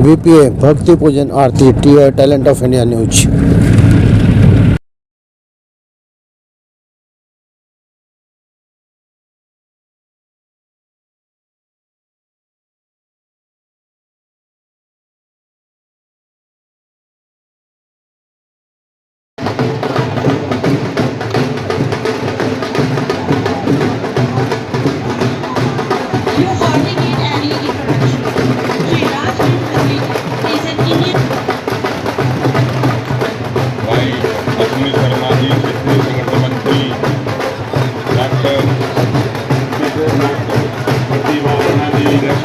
VPA भक्ति पूजन आरती TR talent of India news.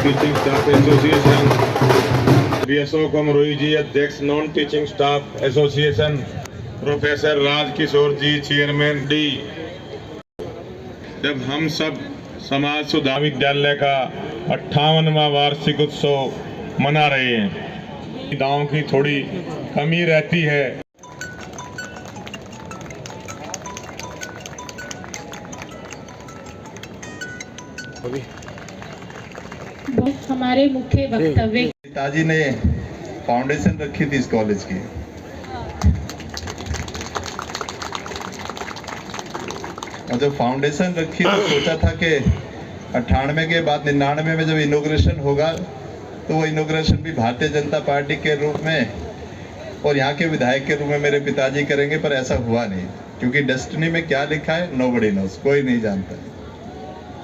Teaching staff association, BSO Kamroi ji अध्यक्ष non teaching staff association, professor Rajkishore ji chairman D. जब हम सब समाज सुधार विद्यालय का 58वां वार्षिक उत्सव मना रहे हैं, गांव की थोड़ी कमी रहती है। हमारे मुख्य वक्तव्य पिताजी ने फाउंडेशन रखी थी इस कॉलेज की। और जब फाउंडेशन रखी तो सोचा था कि 98 के बाद 99 में जब इनॉग्रेशन होगा तो वो इनॉग्रेशन भी भारतीय जनता पार्टी के रूप में और यहाँ के विधायक के रूप में मेरे पिताजी करेंगे, पर ऐसा हुआ नहीं, क्योंकि डेस्टिनी में क्या लिखा है नोबडी नोस, कोई नहीं जानता।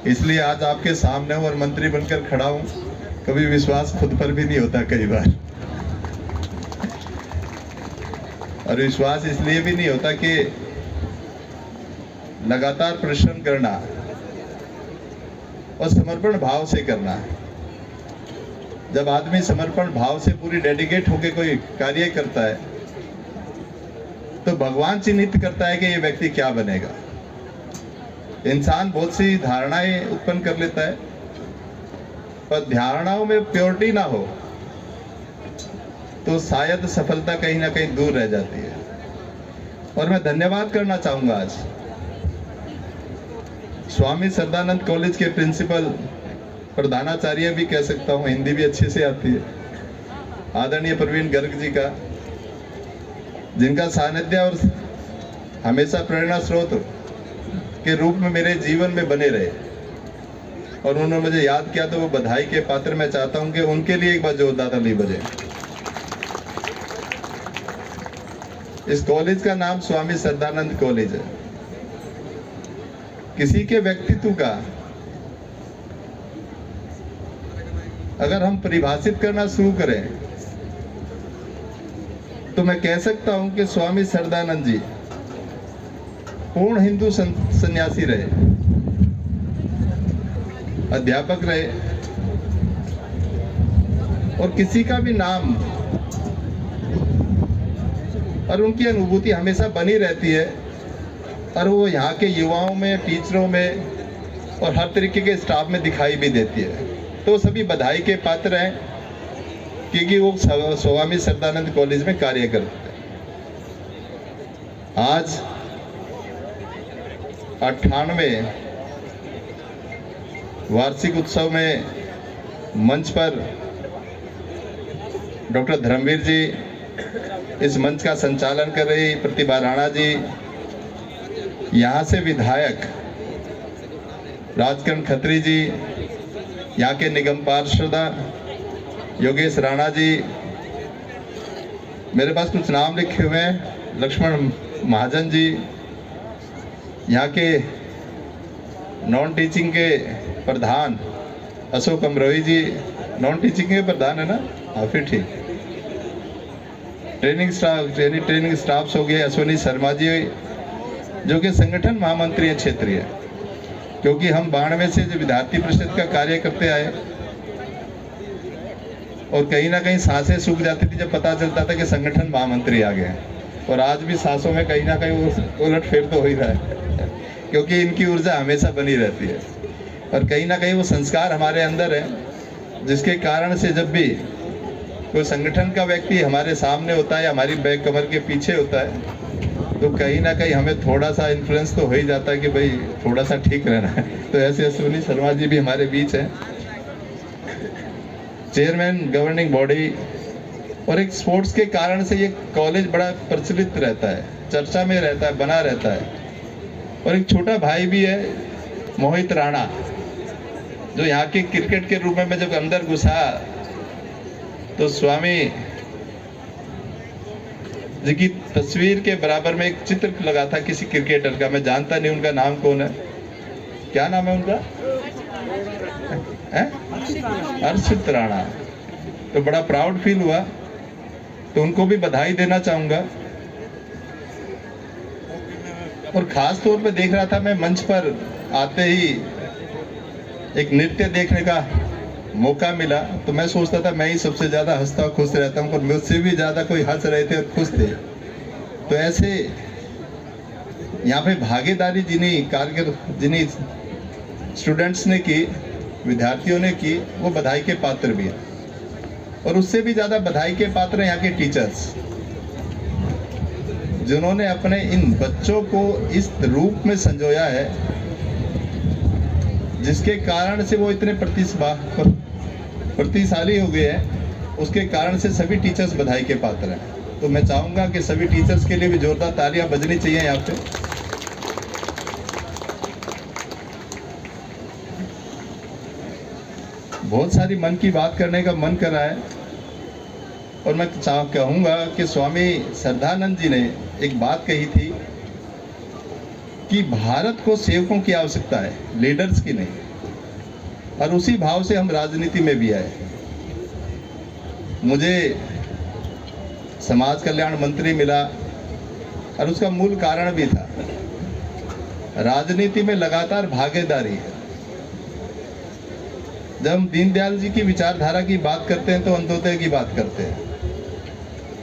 इसलिए आज आपके सामने हूँ और मंत्री बनकर खड़ा हूँ। कभी विश्वास खुद पर भी नहीं होता कई बार, और विश्वास इसलिए भी नहीं होता कि लगातार परिश्रम करना और समर्पण भाव से करना। जब आदमी समर्पण भाव से पूरी डेडिकेट होकर कोई कार्य करता है तो भगवान चिन्हित करता है कि ये व्यक्ति क्या बनेगा। इंसान बहुत सी धारणाएं उत्पन्न कर लेता है, पर धारणाओं में प्योरिटी ना हो तो शायद सफलता कहीं ना कहीं दूर रह जाती है। और मैं धन्यवाद करना चाहूंगा आज स्वामी श्रद्धानंद कॉलेज के प्रिंसिपल, प्रधानाचार्य भी कह सकता हूं, हिंदी भी अच्छे से आती है, आदरणीय प्रवीण गर्ग जी का, जिनका सानिध्य और हमेशा प्रेरणा स्रोत के रूप में मेरे जीवन में बने रहे। और उन्होंने मुझे याद किया तो वो बधाई के पात्र मैं चाहता हूं कि उनके लिए एक बार जोरदार ताली बजे। इस कॉलेज का नाम स्वामी श्रद्धानंद कॉलेज है। किसी के व्यक्तित्व का अगर हम परिभाषित करना शुरू करें तो मैं कह सकता हूं कि स्वामी श्रद्धानंद जी पूर्ण हिंदू सन्यासी रहे, अध्यापक रहे, और किसी का भी नाम और उनकी अनुभूति हमेशा बनी रहती है, और वो यहाँ के युवाओं में, टीचरों में और हर तरीके के स्टाफ में दिखाई भी देती है। तो सभी बधाई के पात्र हैं क्योंकि वो स्वामी श्रद्धानंद कॉलेज में कार्य करते हैं। आज 98वें वार्षिक उत्सव में मंच पर डॉक्टर धर्मवीर जी, इस मंच का संचालन कर रही प्रतिभा राणा जी, यहाँ से विधायक राजकरण खत्री जी, यहाँ के निगम पार्षद योगेश राणा जी, मेरे पास कुछ नाम लिखे हुए हैं, लक्ष्मण महाजन जी, यहाँ के नॉन टीचिंग के प्रधान अशोक अमरोही जी, नॉन टीचिंग के प्रधान है ना, हाँ फिर ठीक। ट्रेनिंग स्टाफ्स हो गए, अश्विनी शर्मा जी जो कि संगठन महामंत्री है क्षेत्रीय, क्योंकि हम 92 से जो विद्यार्थी परिषद का कार्य करते आए और कहीं ना कहीं सांसें सूख जाती थी जब पता चलता था कि संगठन महामंत्री आ गए, और आज भी सांसों में कहीं ना कहीं उलट फेर तो हो ही रहा है क्योंकि इनकी ऊर्जा हमेशा बनी रहती है। और कहीं ना कहीं वो संस्कार हमारे अंदर है जिसके कारण से जब भी कोई संगठन का व्यक्ति हमारे सामने होता है, हमारी बैक कमर के पीछे होता है, तो कहीं ना कहीं हमें थोड़ा सा इन्फ्लुएंस तो हो ही जाता है कि भाई थोड़ा सा ठीक रहना है। तो ऐसे अश्विनी शर्मा जी भी हमारे बीच हैं, चेयरमैन गवर्निंग बॉडी और एक स्पोर्ट्स के कारण से ये कॉलेज बड़ा प्रचलित रहता है, चर्चा में रहता है, बना रहता है। और एक छोटा भाई भी है, मोहित राणा, जो यहाँ के क्रिकेट के रूप में जब अंदर घुसा तो स्वामी जी की तस्वीर के बराबर में एक चित्र लगा था किसी क्रिकेटर का, मैं जानता नहीं उनका नाम कौन है, क्या नाम है उनका, हर्षित राणा। तो बड़ा प्राउड फील हुआ, तो उनको भी बधाई देना चाहूंगा। और खास तौर पे देख रहा था मैं, मंच पर आते ही एक नृत्य देखने का मौका मिला, तो मैं सोचता था मैं ही सबसे ज्यादा हंसता खुश रहता हूँ, पर मुझसे भी ज्यादा कोई हंस रहे थे और खुश थे। तो ऐसे यहाँ पे भागीदारी जिन्हीं स्टूडेंट्स ने की, विद्यार्थियों ने की, वो बधाई के पात्र भी हैं। और उससे भी ज्यादा बधाई के पात्र हैं यहाँ के टीचर्स, जिन्होंने अपने इन बच्चों को इस रूप में संजोया है जिसके कारण से वो इतने प्रतिशाली हो गए हैं। उसके कारण से सभी टीचर्स बधाई के पात्र हैं। तो मैं चाहूंगा कि सभी टीचर्स के लिए भी जोरदार तालियां बजनी चाहिए यहाँ पे। बहुत सारी मन की बात करने का मन कर रहा है, और मैं कहूंगा कि स्वामी श्रद्धानंद जी ने एक बात कही थी कि भारत को सेवकों की आवश्यकता है, लीडर्स की नहीं। और उसी भाव से हम राजनीति में भी आए। मुझे समाज कल्याण मंत्री मिला, और उसका मूल कारण भी था, राजनीति में लगातार भागीदारी है। जब हम दीनदयाल जी की विचारधारा की बात करते हैं तो अंत्योदय की बात करते हैं।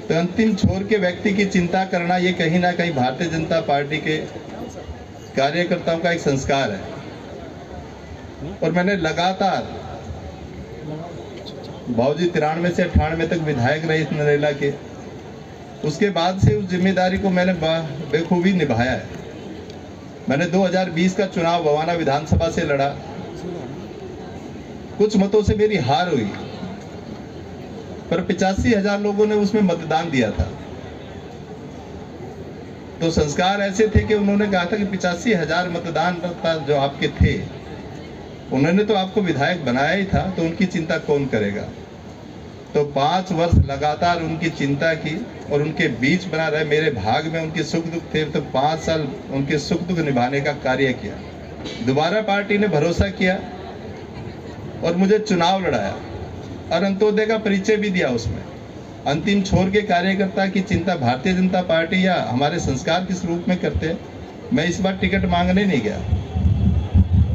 तो अंतिम छोर के व्यक्ति की चिंता करना, ये कहीं ना कहीं भारतीय जनता पार्टी के कार्यकर्ताओं का एक संस्कार है। और मैंने लगातार बाबूजी 93 से 98 तक विधायक रहे नरेला के, उसके बाद से उस जिम्मेदारी को मैंने बेखूबी निभाया है। मैंने 2020 का चुनाव बवाना विधानसभा से लड़ा, कुछ मतों से मेरी हार हुई, पर 85,000 लोगों ने उसमें मतदान दिया था। तो संस्कार ऐसे थे कि उन्होंने कहा था कि 85,000 मतदानकर्ता जो आपके थे, उन्होंने तो आपको विधायक बनाया ही था, तो उनकी चिंता कौन करेगा। तो 5 वर्ष लगातार उनकी चिंता की, और उनके बीच बना रहे। मेरे भाग में उनके सुख दुख थे, तो 5 साल उनके सुख दुख निभाने का कार्य किया। दोबारा पार्टी ने भरोसा किया और मुझे चुनाव लड़ाया, और अंत्योदय का परिचय भी दिया उसमें। अंतिम छोर के कार्यकर्ता की चिंता भारतीय जनता पार्टी या हमारे संस्कार किस रूप में करते हैं। मैं इस बार टिकट मांगने नहीं गया।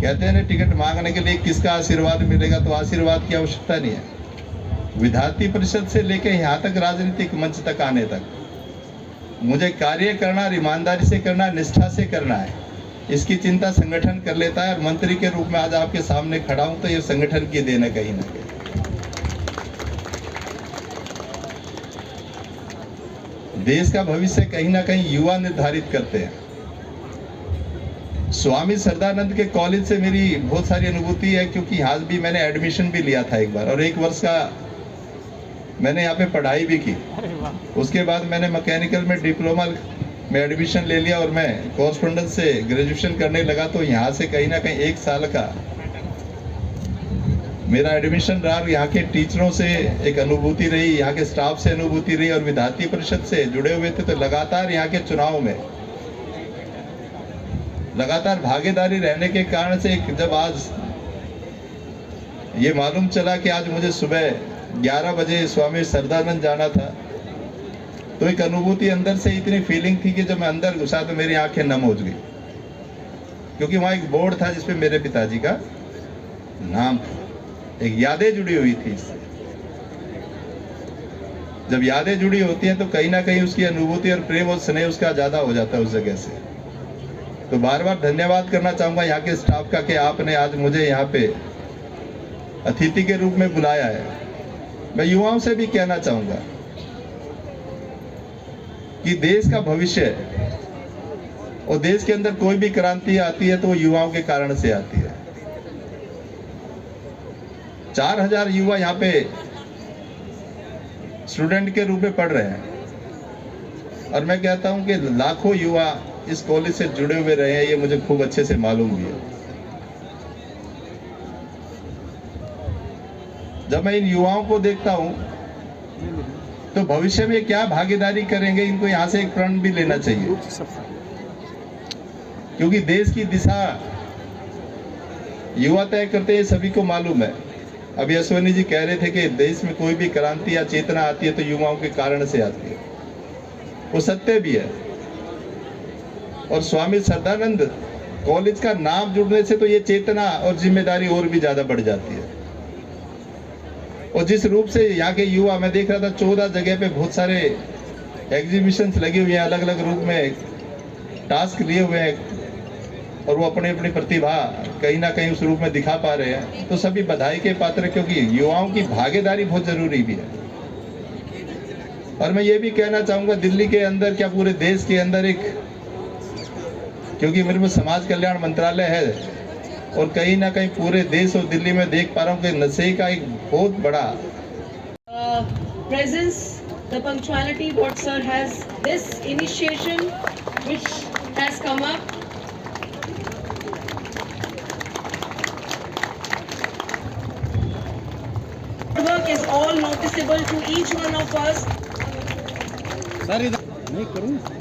कहते हैं ना, टिकट मांगने के लिए किसका आशीर्वाद मिलेगा, तो आशीर्वाद की आवश्यकता नहीं है। विधार्थी परिषद से लेकर यहाँ तक राजनीतिक मंच तक आने तक मुझे कार्य करना, ईमानदारी से करना, निष्ठा से करना है। इसकी चिंता संगठन कर लेता है, और मंत्री के रूप में आज आपके सामने खड़ा हूं तो ये संगठन की देन है कहीं ना कहीं। देश का भविष्य कहीं ना कहीं युवा निर्धारित करते हैं। स्वामी श्रद्धानंद के कॉलेज से मेरी बहुत सारी अनुभूति है, क्योंकि आज भी मैंने एडमिशन भी लिया था एक बार, और 1 वर्ष का मैंने यहाँ पे पढ़ाई भी की। उसके बाद मैंने मैकेनिकल में डिप्लोमा में एडमिशन ले लिया, और मैं कॉरेस्पॉन्डेंस से ग्रेजुएशन करने लगा। तो यहाँ से कहीं ना कहीं 1 साल का मेरा एडमिशन रहा। यहाँ के टीचरों से एक अनुभूति रही, यहाँ के स्टाफ से अनुभूति रही, और विधार्थी परिषद से जुड़े हुए थे। तो लगातार यहाँ के चुनाव में लगातार भागीदारी रहने के कारण से जब आज ये मालूम चला कि आज मुझे सुबह 11 बजे स्वामी श्रद्धानंद जाना था, तो एक अनुभूति अंदर से इतनी फीलिंग थी कि जब मैं अंदर घुसा तो मेरी आंखें नम हो गई, क्योंकि वहां एक बोर्ड था जिसपे मेरे पिताजी का नाम था। एक यादें जुड़ी हुई थी इससे। जब यादें जुड़ी होती हैं तो कहीं ना कहीं उसकी अनुभूति और प्रेम और स्नेह उसका ज्यादा हो जाता है उस जगह से। तो बार बार धन्यवाद करना चाहूंगा यहाँ के स्टाफ का कि आपने आज मुझे यहाँ पे अतिथि के रूप में बुलाया है। मैं युवाओं से भी कहना चाहूंगा कि देश का भविष्य और देश के अंदर कोई भी क्रांति आती है तो वो युवाओं के कारण से आती है। 4000 युवा यहाँ पे स्टूडेंट के रूप में पढ़ रहे हैं। और मैं कहता हूं कि लाखों युवा इस कॉलेज से जुड़े हुए रहे हैं, ये मुझे खूब अच्छे से मालूम भी है। जब मैं इन युवाओं को देखता हूं तो भविष्य में क्या भागीदारी करेंगे, इनको यहां से एक प्रण भी लेना चाहिए, क्योंकि देश की दिशा युवा तय करते हैं, सभी को मालूम है। अभी अश्वनी जी कह रहे थे कि देश में कोई भी क्रांति या चेतना आती है तो युवाओं के कारण से आती है, वो सत्य भी है। और स्वामी श्रद्धानंद कॉलेज का नाम जुड़ने से तो ये चेतना और जिम्मेदारी और भी ज्यादा बढ़ जाती है। और जिस रूप से यहाँ के युवा, मैं देख रहा था 14 जगह पे बहुत सारे एग्जीबिशंस लगे हुए हैं, अलग अलग रूप में टास्क लिए हुए हैं, और वो अपनी अपनी प्रतिभा कहीं ना कहीं उस रूप में दिखा पा रहे हैं, तो सभी बधाई के पात्र, क्योंकि युवाओं की भागीदारी बहुत जरूरी भी है। और मैं ये भी कहना चाहूंगा, दिल्ली के अंदर क्या पूरे देश के अंदर एक, क्योंकि मेरे में समाज कल्याण मंत्रालय है, और कहीं ना कहीं पूरे देश और दिल्ली में देख पा रहा हूँ कि नशे का एक बहुत बड़ा presence, the punctuality what sir has, this initiation which has come up. Work is all noticeable to each one of us.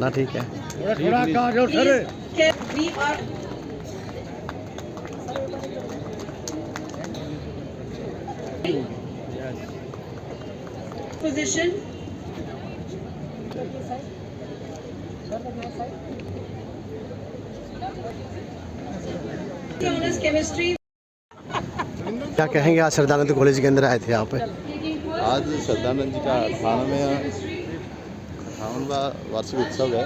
ना ठीक है। Please, we are position. Honors chemistry. क्या कहेंगे, आज श्रद्धानंद कॉलेज के अंदर आए थे आप? आज श्रद्धानंद जी का 58वां वार्षिक उत्सव है,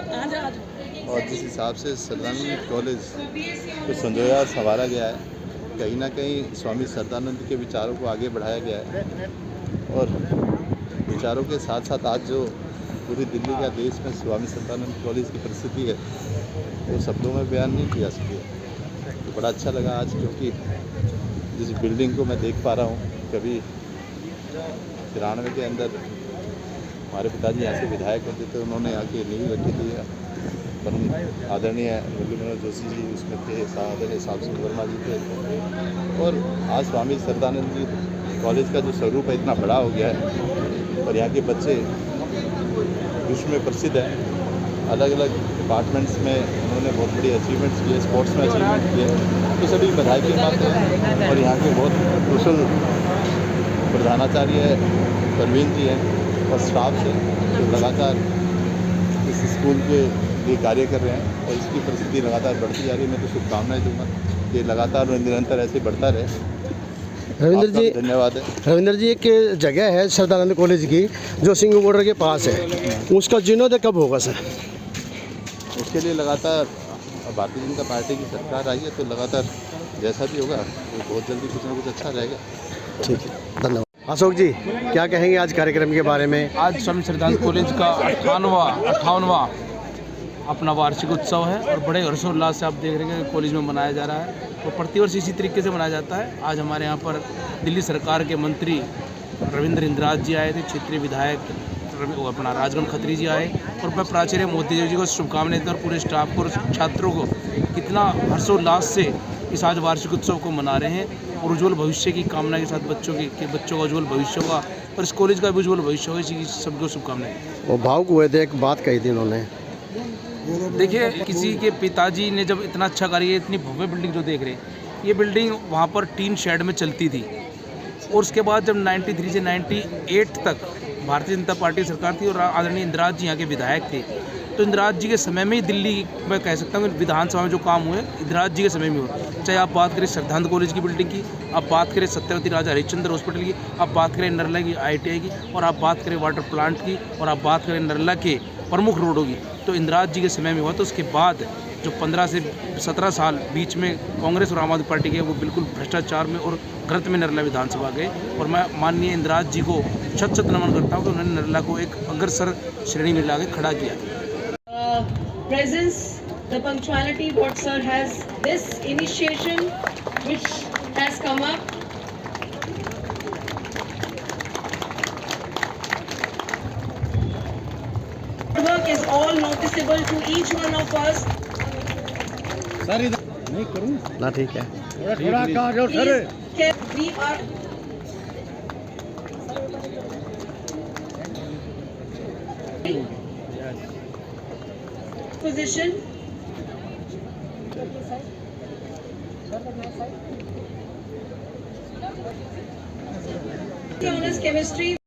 और जिस हिसाब से श्रद्धानंद कॉलेज को संजोया और संवारा गया है, कहीं ना कहीं स्वामी श्रद्धानंद के विचारों को आगे बढ़ाया गया है। और विचारों के साथ साथ आज जो पूरी दिल्ली का देश में स्वामी श्रद्धानंद कॉलेज की परिस्थिति है, वो शब्दों में बयान नहीं किया सकती है। तो बड़ा अच्छा लगा आज, क्योंकि जिस बिल्डिंग को मैं देख पा रहा हूँ, कभी 93 के अंदर हमारे पिताजी यहाँ से विधायक होते थे, उन्होंने यहाँ की नींव रखी थी। परम आदरणीय मुरली मनोहर जोशी जी उसमें थे, आदरणीय साबसिंह वर्मा जी थे। और आज स्वामी श्रद्धानंद जी कॉलेज का जो स्वरूप है इतना बड़ा हो गया है, और यहाँ के बच्चे विश्व में प्रसिद्ध हैं। अलग अलग डिपार्टमेंट्स में उन्होंने बहुत बड़ी अचीवमेंट्स किए, स्पोर्ट्स में अचीवमेंट किए, तो सभी बधाई की बात है। और यहाँ के बहुत कुशल प्रधानाचार्य परवीन जी हैं और स्टाफ से जो लगातार इस स्कूल के लिए कार्य कर रहे हैं, और इसकी परिस्थिति लगातार बढ़ती जा रही है। मैं तो शुभकामनाएं दूंगा कि लगातार और निरंतर ऐसे बढ़ता रहे। रविंद्र जी, धन्यवाद है। रविंद्र जी, एक जगह है श्रद्धानंद कॉलेज की जो सिंह बॉर्डर के पास है, उसका जीर्णोद्धार कब होगा सर? उसके लिए लगातार भारतीय जनता पार्टी की सरकार आई है, तो लगातार जैसा भी होगा वो बहुत जल्दी कुछ ना कुछ अच्छा रहेगा। ठीक है, धन्यवाद। अशोक जी, क्या कहेंगे आज कार्यक्रम के बारे में? आज स्वामी श्रद्धानंद कॉलेज का 58वां अपना वार्षिक उत्सव है, और बड़े हर्षोल्लास से आप देख रहे हैं कि कॉलेज में मनाया जा रहा है। और प्रतिवर्ष इसी तरीके से मनाया जाता है। आज हमारे यहाँ पर दिल्ली सरकार के मंत्री रविंद्र इंद्राज जी आए थे, क्षेत्रीय विधायक अपना राजगण खत्री जी आए, और मैं प्राचार्य मोदी जी को शुभकामनाएं देता हूँ, और पूरे स्टाफ को और छात्रों को कितना हर्षोल्लास से इस आज वार्षिक उत्सव को मना रहे हैं, और उज्ज्वल भविष्य की कामना के साथ बच्चों का उज्ज्वल भविष्य होगा, और इस कॉलेज का भी उज्ज्वल भविष्य होगा। इसी की सबको शुभकामनाएं। वो भावुक हुए थे, एक बात कही थी उन्होंने। देखिए, किसी के पिताजी ने जब इतना अच्छा कार्य, इतनी भव्य बिल्डिंग जो देख रहे हैं, ये बिल्डिंग वहाँ पर टीन शेड में चलती थी, और उसके बाद जब 93 से 98 तक भारतीय जनता पार्टी सरकार थी और आदरणीय इंदिराज जी यहाँ के विधायक थे, तो इंदिराज जी के समय में ही दिल्ली, मैं कह सकता हूँ विधानसभा में जो काम हुए इंदिराज जी के समय में हुए। चाहे आप बात करें श्रद्धानंद कॉलेज की बिल्डिंग की, आप बात करें सत्यवती राजा हरिश्चंद्र हॉस्पिटल की, आप बात करें नरला की ITI की, और आप बात करें वाटर प्लांट की, और आप बात करें नरला के प्रमुख रोडों की, तो इंदिराज जी के समय में हुआ। तो उसके बाद जो 15 से 17 साल बीच में कांग्रेस और आम आदमी पार्टी के, वो बिल्कुल भ्रष्टाचार में और गलत में नरला विधानसभा गए। और मैं माननीय इंदिराज जी को शत शत नमन करता हूँ कि उन्होंने नरला को एक अग्रसर श्रेणी में लाके खड़ा किया। Presence, the punctuality what sir has, this initiation which has come up. all noticeable to each one of us. ना ठीक है We are position. Honors chemistry.